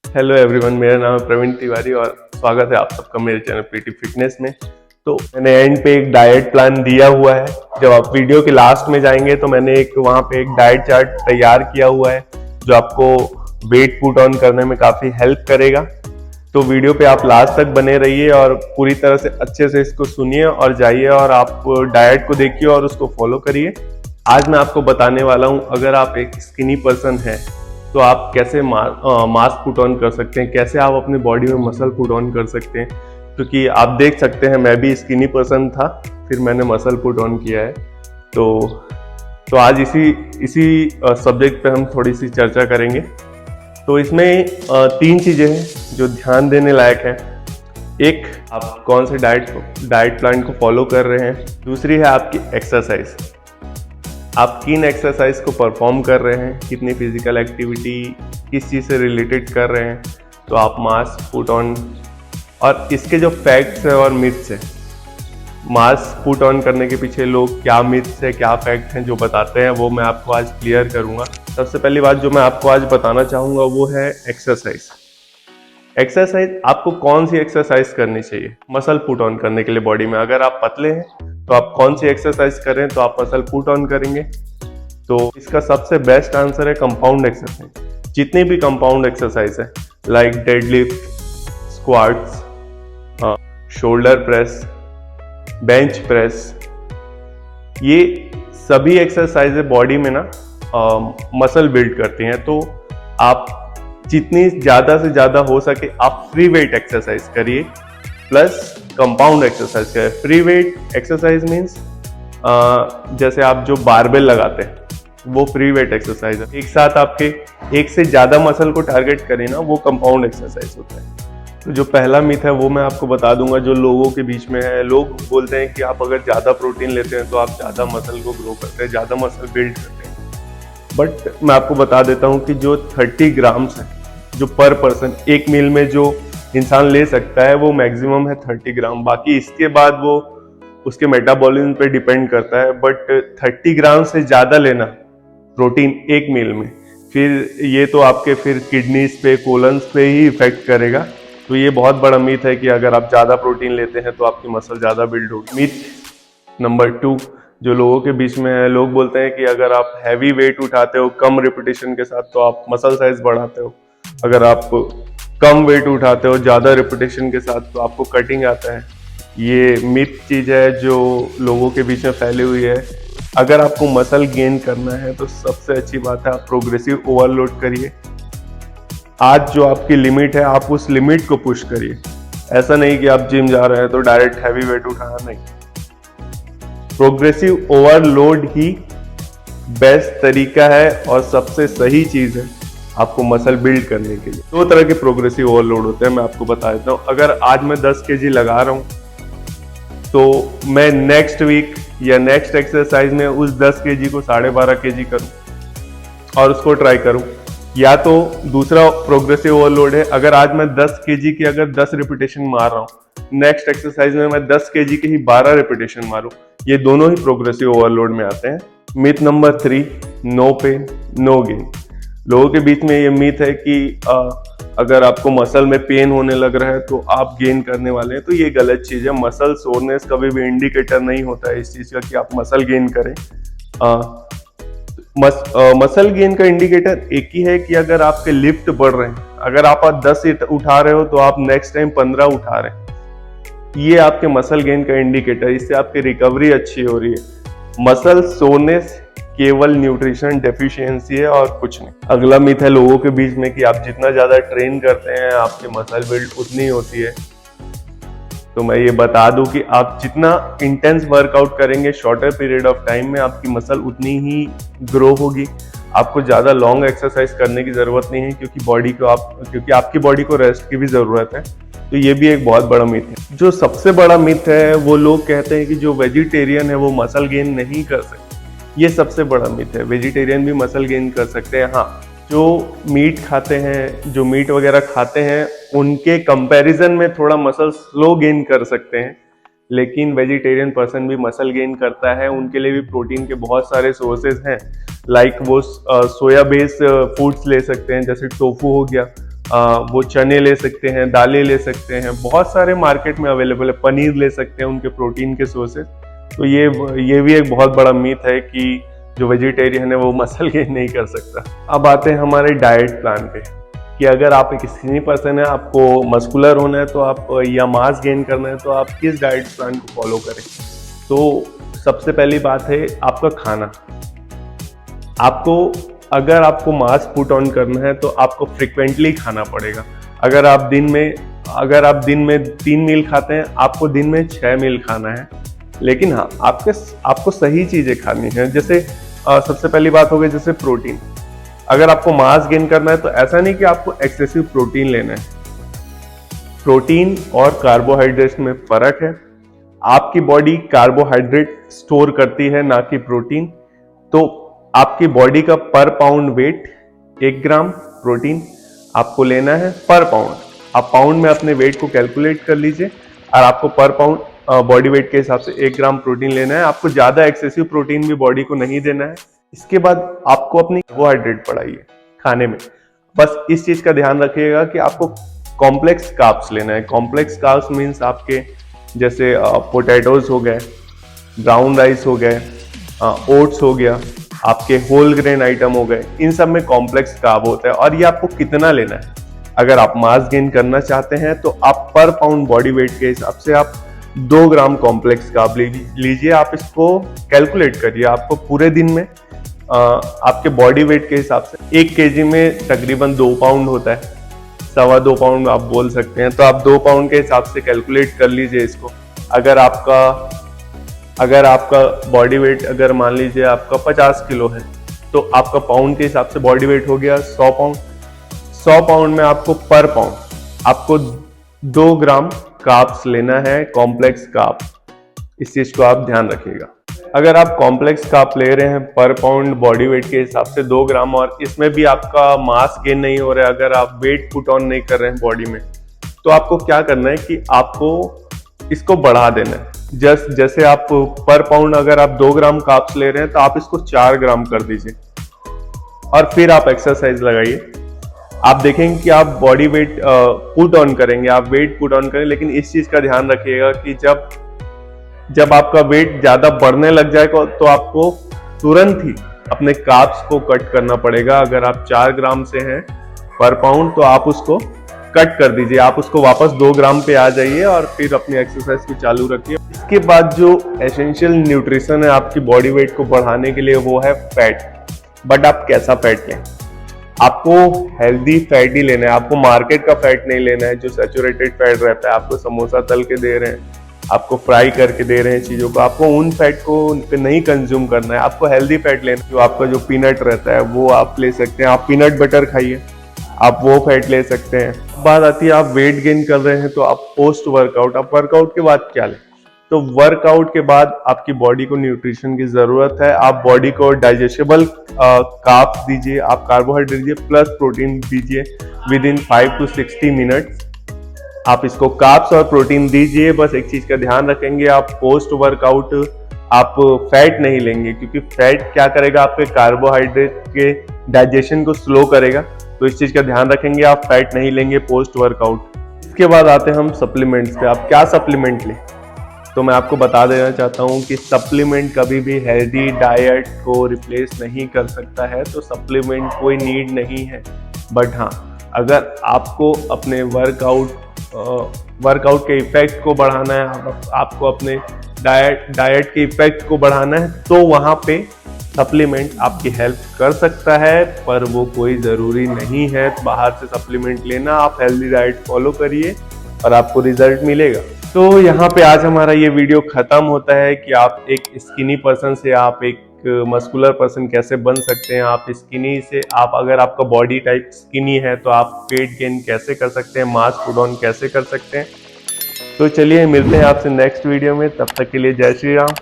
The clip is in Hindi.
हेलो एवरीवन, मेरा नाम है प्रवीण तिवारी और स्वागत है आप सबका मेरे चैनल पीटी फिटनेस में। तो मैंने एंड पे एक डाइट प्लान दिया हुआ है। जब आप वीडियो के लास्ट में जाएंगे तो मैंने वहाँ पे एक डाइट चार्ट तैयार किया हुआ है जो आपको वेट पुट ऑन करने में काफी हेल्प करेगा। तो वीडियो पे आप लास्ट तक बने रहिए और पूरी तरह से अच्छे से इसको सुनिए और जाइए और आप डाइट को देखिए और उसको फॉलो करिए। आज मैं आपको बताने वाला हूँ, अगर आप एक स्किनी पर्सन हैं तो आप कैसे मास पुट ऑन कर सकते हैं, कैसे आप अपनी बॉडी में मसल पुट ऑन कर सकते हैं। क्योंकि आप देख सकते हैं मैं भी स्किनी पर्सन था, फिर मैंने मसल पुट ऑन किया है। तो आज इसी सब्जेक्ट पे हम थोड़ी सी चर्चा करेंगे। तो इसमें तीन चीजें हैं जो ध्यान देने लायक है। एक, आप कौन से डाइट प्लान को फॉलो कर रहे हैं। दूसरी है आपकी एक्सरसाइज, आप किन एक्सरसाइज को परफॉर्म कर रहे हैं, कितनी फिजिकल एक्टिविटी किस चीज़ से रिलेटेड कर रहे हैं, तो आप मास पुट ऑन। और इसके जो फैक्ट्स है और मिथ्स है, मास पुट ऑन करने के पीछे लोग क्या मिथ्स है क्या फैक्ट हैं जो बताते हैं, वो मैं आपको आज क्लियर करूंगा। सबसे पहली बात जो मैं आपको आज बताना चाहूँगा वो है एक्सरसाइज। एक्सरसाइज आपको कौन सी एक्सरसाइज करनी चाहिए मसल पुट ऑन करने के लिए बॉडी में। अगर आप पतले हैं तो आप कौन सी एक्सरसाइज करें तो आप मसल पुट ऑन करेंगे। तो इसका सबसे बेस्ट आंसर है कंपाउंड एक्सरसाइज। जितनी भी कंपाउंड एक्सरसाइज है like deadlift, squats, shoulder press, bench press, ये सभी एक्सरसाइज बॉडी में ना मसल बिल्ड करती हैं। तो आप जितनी ज्यादा से ज्यादा हो सके आप फ्री वेट एक्सरसाइज करिए प्लस कंपाउंड एक्सरसाइज करें। फ्री वेट एक्सरसाइज मीन्स जैसे आप जो बारबेल लगाते हैं वो फ्री वेट एक्सरसाइज है। एक साथ आपके एक से ज्यादा मसल को टारगेट करें ना, वो कंपाउंड एक्सरसाइज होता है। तो जो पहला मिथ है वो मैं आपको बता दूंगा जो लोगों के बीच में है। लोग बोलते हैं कि आप अगर ज्यादा प्रोटीन लेते हैं तो आप ज्यादा मसल को ग्रो करते हैं, ज्यादा मसल बिल्ड करते हैं। बट मैं आपको बता देता हूँ कि जो 30 ग्राम्स है जो पर पर्सन एक मील में जो इंसान ले सकता है वो मैक्सिमम है 30 ग्राम। बाकी इसके बाद वो उसके मेटाबॉलिज्म पे डिपेंड करता है। बट 30 ग्राम से ज्यादा लेना प्रोटीन एक मील में, फिर ये तो आपके फिर किडनीज पे, कोलन्स पे ही इफेक्ट करेगा। तो ये बहुत बड़ा मिथ है कि अगर आप ज्यादा प्रोटीन लेते हैं तो आपकी मसल ज्यादा बिल्ड होगी। मिथ नंबर 2 जो लोगों के बीच में है, लोग बोलते हैं कि अगर आप हैवी वेट उठाते हो कम रिपीटेशन के साथ तो आप मसल साइज बढ़ाते हो। अगर आप कम वेट उठाते हो ज्यादा रिपीटेशन के साथ तो आपको कटिंग आता है। ये मिथ चीज है जो लोगों के बीच में फैली हुई है। अगर आपको मसल गेन करना है तो सबसे अच्छी बात है आप प्रोग्रेसिव ओवरलोड करिए। आज जो आपकी लिमिट है आप उस लिमिट को पुश करिए। ऐसा नहीं कि आप जिम जा रहे हैं तो डायरेक्ट हैवी वेट उठाना, नहीं। प्रोग्रेसिव ओवरलोड ही बेस्ट तरीका है और सबसे सही चीज है आपको मसल बिल्ड करने के लिए। 2 तरह के प्रोग्रेसिव ओवरलोड होते हैं, मैं आपको बता देता हूँ। अगर आज मैं 10 kg लगा रहा हूँ तो मैं नेक्स्ट वीक या नेक्स्ट एक्सरसाइज में उस 10 kg को 12.5 kg करूँ और उसको ट्राई करूँ। या तो दूसरा प्रोग्रेसिव ओवरलोड है, अगर आज मैं 10 kg की अगर 10 रिपीटेशन मार रहा हूँ, नेक्स्ट एक्सरसाइज में मैं 10 kg के ही 12 रिपीटेशन मारूं। ये दोनों ही प्रोग्रेसिव ओवरलोड में आते हैं। Myth number 3, no pain no gain. लोगों के बीच में ये मिथ है कि अगर आपको मसल में पेन होने लग रहा है तो आप गेन करने वाले हैं, तो ये गलत चीज है। मसल सोरनेस कभी भी इंडिकेटर नहीं होता है इस चीज का कि आप मसल गेन करें। मसल गेन का इंडिकेटर एक ही है कि अगर आपके लिफ्ट बढ़ रहे हैं, अगर आप 10 उठा रहे हो तो आप नेक्स्ट टाइम 15 उठा रहे हैं, ये आपके मसल गेन का इंडिकेटर। इससे आपकी रिकवरी अच्छी हो रही है। मसल सोरनेस केवल न्यूट्रिशन डेफिशिएंसी है और कुछ नहीं। अगला मिथ है लोगों के बीच में कि आप जितना ज्यादा ट्रेन करते हैं आपकी मसल बिल्ड उतनी होती है। तो मैं ये बता दूं कि आप जितना इंटेंस वर्कआउट करेंगे शॉर्टर पीरियड ऑफ टाइम में आपकी मसल उतनी ही ग्रो होगी। आपको ज्यादा लॉन्ग एक्सरसाइज करने की जरूरत नहीं है क्योंकि आपकी बॉडी को रेस्ट की भी जरूरत है। तो ये भी एक बहुत बड़ा मिथ है। जो सबसे बड़ा मिथ है वो लोग कहते हैं कि जो वेजिटेरियन है वो मसल गेन नहीं कर सकते। ये सबसे बड़ा मिथ है। वेजिटेरियन भी मसल गेन कर सकते हैं। हाँ, जो मीट खाते हैं, जो मीट वगैरह खाते हैं, उनके कंपैरिजन में थोड़ा मसल स्लो गेन कर सकते हैं। लेकिन वेजिटेरियन पर्सन भी मसल गेन करता है। उनके लिए भी प्रोटीन के बहुत सारे सोर्सेज हैं। लाइक वो सोया बेस्ड फूड्स ले सकते हैं, जैसे टोफू हो गया, वो चने ले सकते हैं, दालें ले सकते हैं, बहुत सारे मार्केट में अवेलेबल है, पनीर ले सकते हैं उनके प्रोटीन के सोर्सेज। तो ये भी एक बहुत बड़ा मिथ है कि जो वेजिटेरियन है वो मसल गेन नहीं कर सकता। अब आते हैं हमारे डाइट प्लान पे कि अगर आप एक स्किनी पर्सन है, आपको मस्कुलर होना है तो आप या मास गेन करना है तो आप किस डाइट प्लान को फॉलो करें। तो सबसे पहली बात है आपका खाना। अगर आपको मास पुट ऑन करना है तो आपको फ्रिक्वेंटली खाना पड़ेगा। अगर आप दिन में 3 मील खाते हैं, आपको दिन में 6 मील खाना है। लेकिन हाँ, आपको सही चीजें खानी है। जैसे सबसे पहली बात हो गई जैसे प्रोटीन। अगर आपको मास गेन करना है तो ऐसा नहीं कि आपको एक्सेसिव प्रोटीन लेना है। प्रोटीन और कार्बोहाइड्रेट में फर्क है। आपकी बॉडी कार्बोहाइड्रेट स्टोर करती है, ना कि प्रोटीन। तो आपकी बॉडी का पर पाउंड वेट 1 ग्राम प्रोटीन आपको लेना है पर पाउंड। आप पाउंड में अपने वेट को कैलकुलेट कर लीजिए और आपको पर पाउंड बॉडी वेट के हिसाब से 1 ग्राम प्रोटीन लेना है। आपको ज्यादा एक्सेसिव प्रोटीन भी बॉडी को नहीं देना है। इसके बाद आपको अपनी कार्बोहाइड्रेट बढ़ाइए खाने में। बस इस चीज का ध्यान रखिएगा कि आपको कॉम्प्लेक्स कार्ब्स लेना है। कॉम्प्लेक्स कार्ब्स मीन्स आपके जैसे पोटैटोज हो गए, ब्राउन राइस हो गए, ओट्स हो गया, आपके होल ग्रेन आइटम हो गए। इन सब में कॉम्प्लेक्स कार्ब होता है और ये आपको कितना लेना है। अगर आप मास गेन करना चाहते हैं तो आप पर पाउंड बॉडी वेट के हिसाब से आप 2 ग्राम कॉम्प्लेक्स कार्ब लीजिए। आप इसको कैलकुलेट करिए। आपको पूरे दिन में आपके बॉडी वेट के हिसाब से 1 केजी में तकरीबन 2 पाउंड होता है, 2.25 पाउंड आप बोल सकते हैं। तो आप 2 पाउंड के हिसाब से कैलकुलेट कर लीजिए इसको। अगर आपका बॉडी वेट अगर मान लीजिए आपका 50 किलो है तो आपका पाउंड के हिसाब से बॉडी वेट हो गया 100 पाउंड। 100 पाउंड में आपको पर पाउंड आपको 2 ग्राम कार्ब्स लेना है, कॉम्प्लेक्स कार्ब। इस चीज को आप ध्यान रखिएगा। अगर आप कॉम्प्लेक्स कार्ब ले रहे हैं पर पाउंड बॉडी वेट के हिसाब से 2 ग्राम और इसमें भी आपका मास गेन नहीं हो रहा है, अगर आप वेट पुट ऑन नहीं कर रहे हैं बॉडी में, तो आपको क्या करना है कि आपको इसको बढ़ा देना है। जैसे आप पर पाउंड अगर आप 2 ग्राम कार्ब्स ले रहे हैं तो आप इसको 4 ग्राम कर दीजिए और फिर आप एक्सरसाइज लगाइए। आप देखेंगे कि आप बॉडी वेट पुट ऑन करेंगे, आप वेट पुट ऑन करें। लेकिन इस चीज का ध्यान रखिएगा कि जब आपका वेट ज्यादा बढ़ने लग जाएगा तो आपको तुरंत ही अपने कार्ब्स को कट करना पड़ेगा। अगर आप 4 ग्राम से हैं पर पाउंड तो आप उसको कट कर दीजिए। आप उसको वापस 2 ग्राम पे आ जाइए और फिर अपनी एक्सरसाइज को चालू रखिए। इसके बाद जो एसेंशियल न्यूट्रिशन है आपकी बॉडी वेट को बढ़ाने के लिए वो है फैट। बट आप कैसा फैट लें? आपको हेल्दी फैट ही लेना है। आपको मार्केट का फैट नहीं लेना है जो सैचुरेटेड फैट रहता है। आपको समोसा तल के दे रहे हैं, आपको फ्राई करके दे रहे हैं चीजों को, आपको उन फैट को नहीं कंज्यूम करना है। आपको हेल्दी फैट लेना है। जो आपका जो पीनट रहता है वो आप ले सकते हैं। आप पीनट बटर खाइए, आप वो फैट ले सकते हैं। बात आती है आप वेट गेन कर रहे हैं तो आप पोस्ट वर्कआउट, आप वर्कआउट के बाद क्या लें? तो वर्कआउट के बाद आपकी बॉडी को न्यूट्रिशन की जरूरत है। आप बॉडी को डाइजेस्टेबल कार्ब्स दीजिए, आप कार्बोहाइड्रेट दीजिए प्लस प्रोटीन दीजिए विद इन 5 to 60 मिनट्स। आप इसको कार्ब्स और प्रोटीन दीजिए। बस एक चीज का ध्यान रखेंगे, आप पोस्ट वर्कआउट आप फैट नहीं लेंगे, क्योंकि फैट क्या करेगा, आपके कार्बोहाइड्रेट के डाइजेशन को स्लो करेगा। तो इस चीज का ध्यान रखेंगे, आप फैट नहीं लेंगे पोस्ट वर्कआउट। इसके बाद आते हैं हम सप्लीमेंट्स पे। आप क्या सप्लीमेंट लें? तो मैं आपको बता देना चाहता हूँ कि सप्लीमेंट कभी भी हेल्दी डाइट को रिप्लेस नहीं कर सकता है। तो सप्लीमेंट कोई नीड नहीं है। बट हाँ, अगर आपको अपने वर्कआउट के इफेक्ट को बढ़ाना है, आपको अपने डाइट के इफेक्ट को बढ़ाना है, तो वहाँ पे सप्लीमेंट आपकी हेल्प कर सकता है। पर वो कोई ज़रूरी नहीं है बाहर से सप्लीमेंट लेना। आप हेल्दी डाइट फॉलो करिए और आपको रिजल्ट मिलेगा। तो यहाँ पे आज हमारा ये वीडियो खत्म होता है कि आप एक स्किनी पर्सन से आप एक मस्कुलर पर्सन कैसे बन सकते हैं। आप स्किनी से अगर आपका बॉडी टाइप स्किनी है तो आप वेट गेन कैसे कर सकते हैं, मास पुट ऑन कैसे कर सकते हैं। तो चलिए मिलते हैं आपसे नेक्स्ट वीडियो में। तब तक के लिए जय श्री राम।